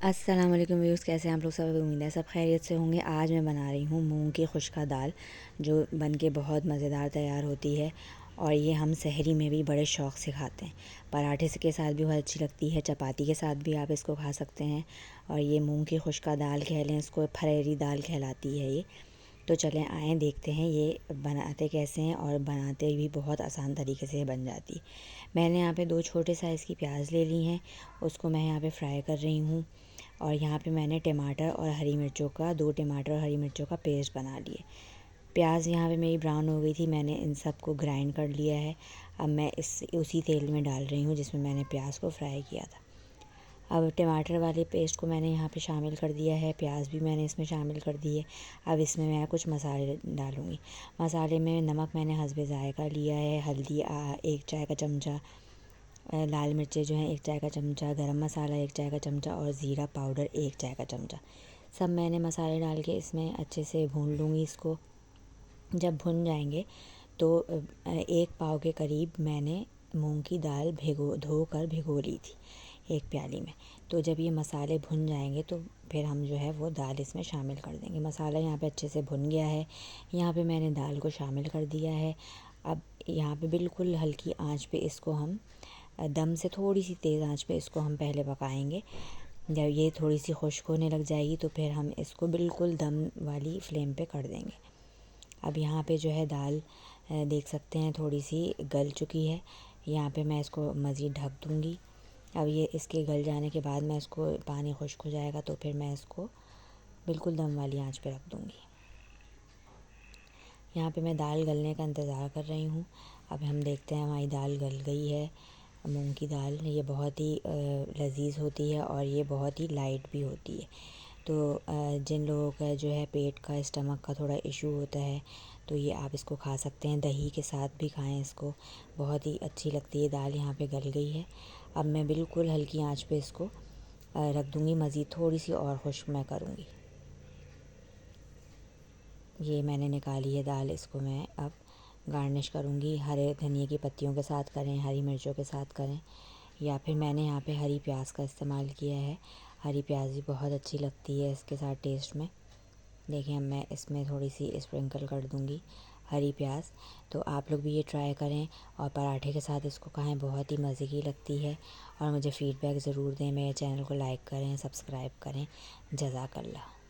अस्सलाम वालेकुम व्यूअर्स, कैसे हैं आप लोग? सब उम्मीद है सब खैरियत से होंगे। आज मैं बना रही हूँ मूंग की खुश्का दाल, जो बन के बहुत मज़ेदार तैयार होती है और ये हम सहरी में भी बड़े शौक़ से खाते हैं। पराठे से के साथ भी बहुत अच्छी लगती है, चपाती के साथ भी आप इसको खा सकते हैं। और ये मूंग की खुश्का दाल कह लें, इसको फरेरी दाल कहलाती है ये। तो चलें आएँ देखते हैं ये बनाते कैसे हैं, और बनाते भी बहुत आसान तरीके से बन जाती है। मैंने यहाँ पे 2 छोटे साइज़ की प्याज ले ली हैं, उसको मैं यहाँ पे फ्राई कर रही हूँ। और यहाँ पे मैंने टमाटर और हरी मिर्चों का 2 टमाटर और हरी मिर्चों का पेस्ट बना लिए। प्याज यहाँ पे मेरी ब्राउन हो गई थी, मैंने इन सब को ग्राइंड कर लिया है। अब मैं उसी तेल में डाल रही हूँ जिसमें मैंने प्याज को फ्राई किया था। अब टमाटर वाले पेस्ट को मैंने यहाँ पे शामिल कर दिया है, प्याज भी मैंने इसमें शामिल कर दी है। अब इसमें मैं कुछ मसाले डालूँगी। मसाले में नमक मैंने हस्बे ज़ायक़ा लिया है, हल्दी 1 चाय का चमचा, लाल मिर्चें जो हैं 1 चाय का चमचा, गरम मसाला 1 चाय का चमचा और ज़ीरा पाउडर 1 चाय का चमचा। सब मैंने मसाले डाल के इसमें अच्छे से भून लूँगी इसको। जब भुन जाएंगे तो 1 पाव के करीब मैंने मूंग की दाल धोकर भिगो ली थी 1 प्याली में। तो जब ये मसाले भुन जाएंगे तो फिर हम जो है वो दाल इसमें शामिल कर देंगे। मसाला यहाँ पे अच्छे से भुन गया है। यहाँ पे मैंने दाल को शामिल कर दिया है। अब यहाँ पे बिल्कुल हल्की आंच पे इसको हम दम से थोड़ी सी तेज़ आंच पे इसको हम पहले पकाएंगे। जब ये थोड़ी सी खुश्क होने लग जाएगी तो फिर हम इसको बिल्कुल दम वाली फ्लेम पे कर देंगे। अब यहाँ पे जो है दाल देख सकते हैं थोड़ी सी गल चुकी है। यहाँ पे मैं इसको मज़ीद ढक दूँगी। अब ये इसके गल जाने के बाद मैं इसको पानी खुश्क हो जाएगा तो फिर मैं इसको बिल्कुल दम वाली आंच पे रख दूँगी। यहाँ पे मैं दाल गलने का इंतज़ार कर रही हूँ। अब हम देखते हैं हमारी दाल गल गई है। मूंग की दाल ये बहुत ही लज़ीज़ होती है और ये बहुत ही लाइट भी होती है। तो जिन लोगों का जो है पेट का, स्टमक का थोड़ा इशू होता है तो ये आप इसको खा सकते हैं। दही के साथ भी खाएं इसको, बहुत ही अच्छी लगती है। दाल यहाँ पे गल गई है। अब मैं बिल्कुल हल्की आंच पे इसको रख दूँगी, मज़ीद थोड़ी सी और खुश्क मैं करूँगी। ये मैंने निकाली है दाल, इसको मैं अब गार्निश करूँगी। हरे धनिए की पत्तियों के साथ करें, हरी मिर्चों के साथ करें, या फिर मैंने यहाँ पे हरी प्याज का इस्तेमाल किया है। हरी प्याज भी बहुत अच्छी लगती है इसके साथ टेस्ट में। देखिए अब मैं इसमें थोड़ी सी स्प्रिंकल कर दूँगी हरी प्याज। तो आप लोग भी ये ट्राई करें और पराठे के साथ इसको खाएं, बहुत ही मज़े की लगती है। और मुझे फ़ीडबैक ज़रूर दें। मेरे चैनल को लाइक करें, सब्सक्राइब करें। जज़ाकल्लाह।